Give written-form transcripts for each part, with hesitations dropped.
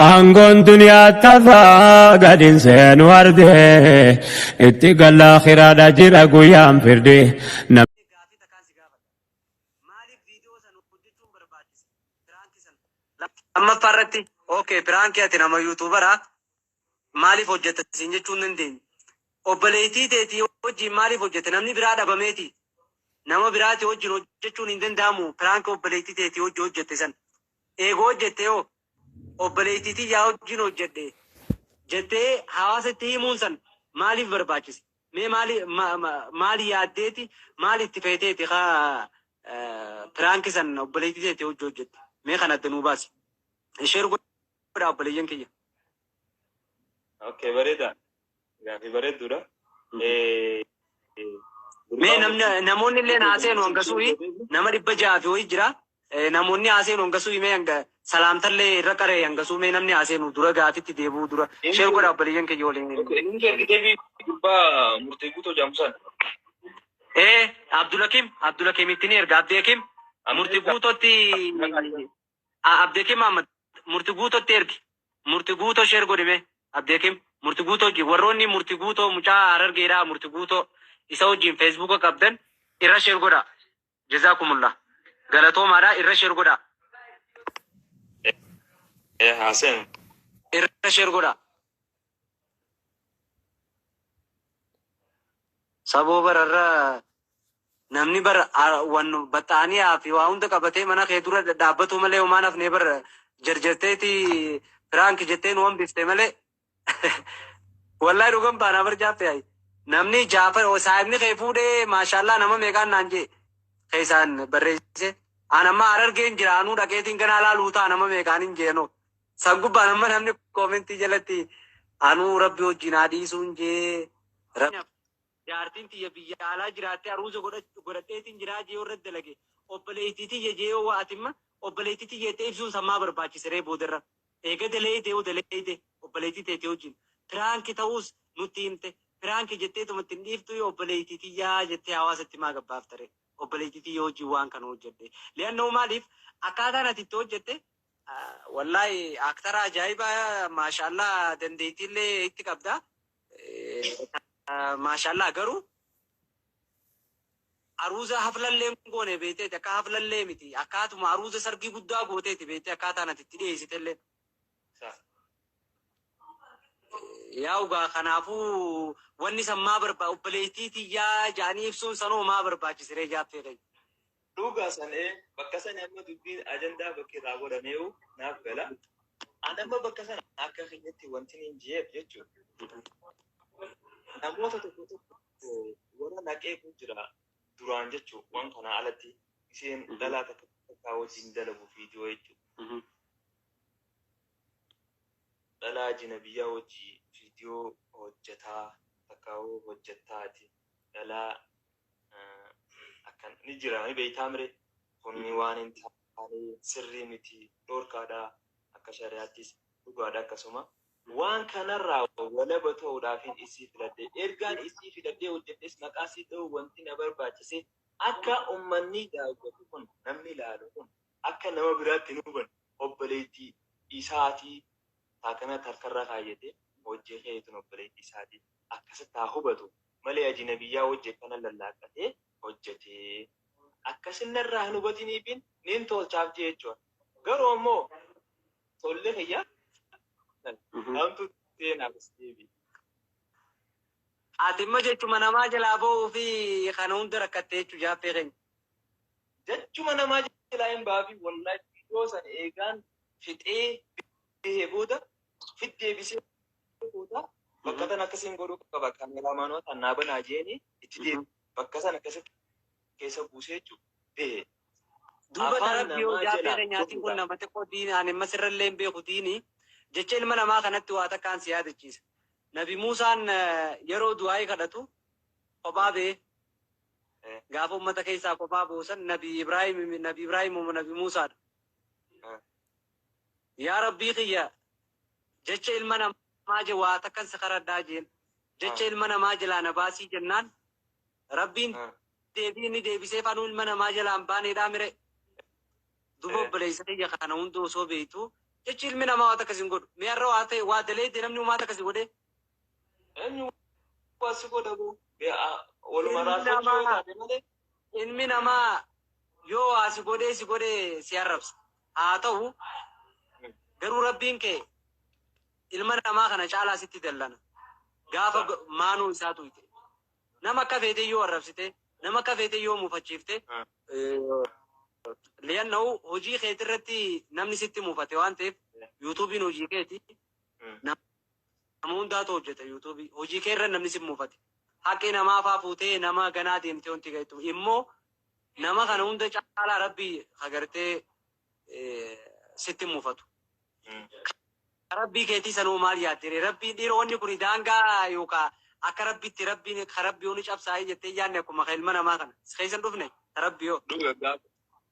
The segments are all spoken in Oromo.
Aangoon duniyaa tafaa gadiin seenu argee itti galla khiraadha jira guyyaan firdee. Amma farratti okay piraanki ati nama yuutuubara maaliif hojjetta siin jechuun dandeenya. Obboleettii teetii wajjin maaliif hojjette namni biraa dhabameeti. Nama biraati wajjin hojjechuun hin danda'amu. Piraanki obboleettii teetii wajjin hojjette san. Eegoo hojjette yoo obboleettii yaa wajjin hojjedhe jettee hawaasatti himuun san maaliif barbaachise? Mee maali yaaddeeti maali itti feeteeti haa piraanki san obboleettii teetii wajjin hojjette? Mee kanatti nuu baasi. Ishee godha obboleeyyan kiyya. Okay, bareeda. Gaaffii bareedduudha. Mee namoonni illee haaseenu hangasuu nama 600 fi wayii jira. Namoonni haaseenu hangasuu mee hanga salaamtallee irra qaree hangasuu mee namni haaseenu dura gaaffitti deebi'u dura. Ishee godha obboleeyyan kiyya waliin. Inni ergitee gubbaa murtee guutuu jaamsan. Abdulakim ittiin erga Abdeekim murtii guutootti Abdeekim Ahmad murtii guutootti ergi. Murtii guutoo ishee godhime Abdeekim murtii guutoo hojii warroonni murtii guutoo mucaa Harargeedhaa murtii guutoo isa wajjin feesbuuka qabdan irra ishee godha. Jazaakumullah. Galatoomaadhaa irra ishee godha. Haaseen. Irra ishee godha. Saboo bararraa namni bara waan baxaanii fi waa hunda qabatee mana kee dura dhaabbatu malee homaan hafnee bara jarjarteeti piraanki jettee nu hambifte malee wallahi dhugan baanaa bar jaaffee namni Jaafar saahibni kee fuudhee maashaallah nama meeqaan naan jee keessaan barreesse anamma Harargeen jira anuu dhaqeetiin ganaa laaluu ta'a nama meeqaan hin jeeno san gubbaan amma namni koomentii jalatti anuu rabbi wajjin adiisuun jee jaartiin tiyya biyya alaa jiraattee aruuza godhadheetiin jiraa jee warra dalage obboleettii tiyya jee yoo waatimma obboleettii tiyya ta'e ibsuun sammaa barbaachise ree boodarra eega daleeyte yoo daleeyte obboleettii teetee wajjin piraanki ta'uus nutti himte piraanki jettee tumatti hin dhiiftu yoo obboleettii tiyyaa jettee hawaasatti maa gabbaaf tare obboleettii tiyya wajjin waan kana hojjedhe li'annoo maaliif akkaataan ati itti hojjette wallahi aktara ajaa'ibaa maashaallah dandeettiillee itti qabda. Maashaallah garuu aruuza haflallee goone beekte akka haflallee miti akkaatuma aruuza sargii guddaa gooteeti beekte akkaataan ati itti dhiyeessitellee. Yaa ugaa kanaafuu wanni san maa barbaachisa obboleettii tiyyaa jaanii ibsuun sanoo maa barbaachisiree jaaffee qabu. Dhugaa sanee bakka sana amma dubbiin ajandaa bakki irraa godhameeru naaf gala. Ani amma bakka sana akka keenyatti wanti hin jireef jechuudha. Namoota tokko warra naqeetu jira duraan jechuun waan kana alatti isheen dhalaa takka wajjin dalagu viidiyoo jechuudha. Dhalaa jina biyyaa wajjin viidiyoo hojjetaa takka hojjetaati dhalaa akkan ni jira ni beektaa mire kunni waan hin taane sirrii miti dhorkaadhaa akka shari'aattis dhugaadha akkasuma. Waan kanarraa walaba ta'uudhaaf isii filadhee ergaan isii filadhee hojjedhes maqaa isii ta'uu wanti na barbaachise akka uummanni daawwatu kun namni ilaalu kun akka nama biraatti nu hubanne obboleettii isaatii taakana harkarraa kaayyatee hojjee keetuun obboleettii isaatii akkasitti haa hubatu malee ajinabiyyaa hojjee kana lallaaqatee hojjetee akkasinarraa hin hubatiniifin niin tolchaaf jechuudha. Garuu ammoo tollee fayyaa. Namtu seenaa gosteebi. Atimma jechuma namaa jalaa ba'uu fi kana hunda rakkattee jechuu jaaffee keenya. Jechuma namaa jalaa hin baafi wallahi viidiyoo sana eegaan fixee bahee booda fiddee bisee booda bakka sana akkasiin godhuu qaba kaameraamaanoota naa banaa jeeni itti deemu bakka sana akkasitti keessa buusee jechuudha bahee. Duuba darabbii yoo jaaffee keenyaatiin kun nama xiqqoo diini ani amma sirrallee hin beeku diini. Jecha ilma namaa kanatti waa takkaan si yaadachiisa. Nabi Muusaan yeroo du'aa'ii kadhatu kophaa ba'ee gaafa uummata keessaa kophaa buusan Nabi Ibraahim Nabi Muusaadha. Yaa Rabbii kiyya jecha ilma namaa je waa takkan si kadhadhaa jeen jecha ilma namaa jalaa na baasii jennaan Rabbiin deebii ni deebisee fanuu ilma namaa jalaan baaneedhaa mire. Duba obboleessa kiyya kana hundi osoo beektu jechi ilmi namaa waan akkasii hin godhu mi'arra waa ta'e waa daleedde namni waan akkasii godhe eenyu waasi godhamu walumaa raafachuu taate malee ilmi namaa yoo waa si godhee si arrabsa haa ta'u garuu rabbiin kee ilma namaa kana caalaa sitti dallana gaafa maanuu isaatu ite nama akka feete yoo arrabsite nama akka feete yoo muufachiifte li'anna'u hojii keeti irratti namni sitti muufate waan ta'eef yuutuubiin hojii keeti nama hundaatu hojjeta yuutuubii hojii kee irra namni si muufate haqqi namaa faa fuutee nama ganaa deemtee wanti ga'etu immoo nama kana hunda caalaa rabbii agartee sitti muufatu. Rabbii keetii sanuu maal yaadde rabbii dhiiroo wanni kun daangaa yookaan akka rabbiitti rabbiin karabbii honi cabsaa'ee jettee yaadne akkuma ilma namaa kana keessan dhufne rabbii yoo.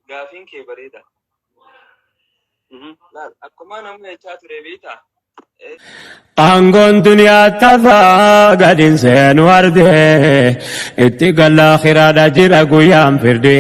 Gaafiin kee bareeda. Akkuma namni jechaa ture beektaa. Aangoon duniyaa tafaa gadiin seenu arde itti galla khiraadha jira guyyaan firde.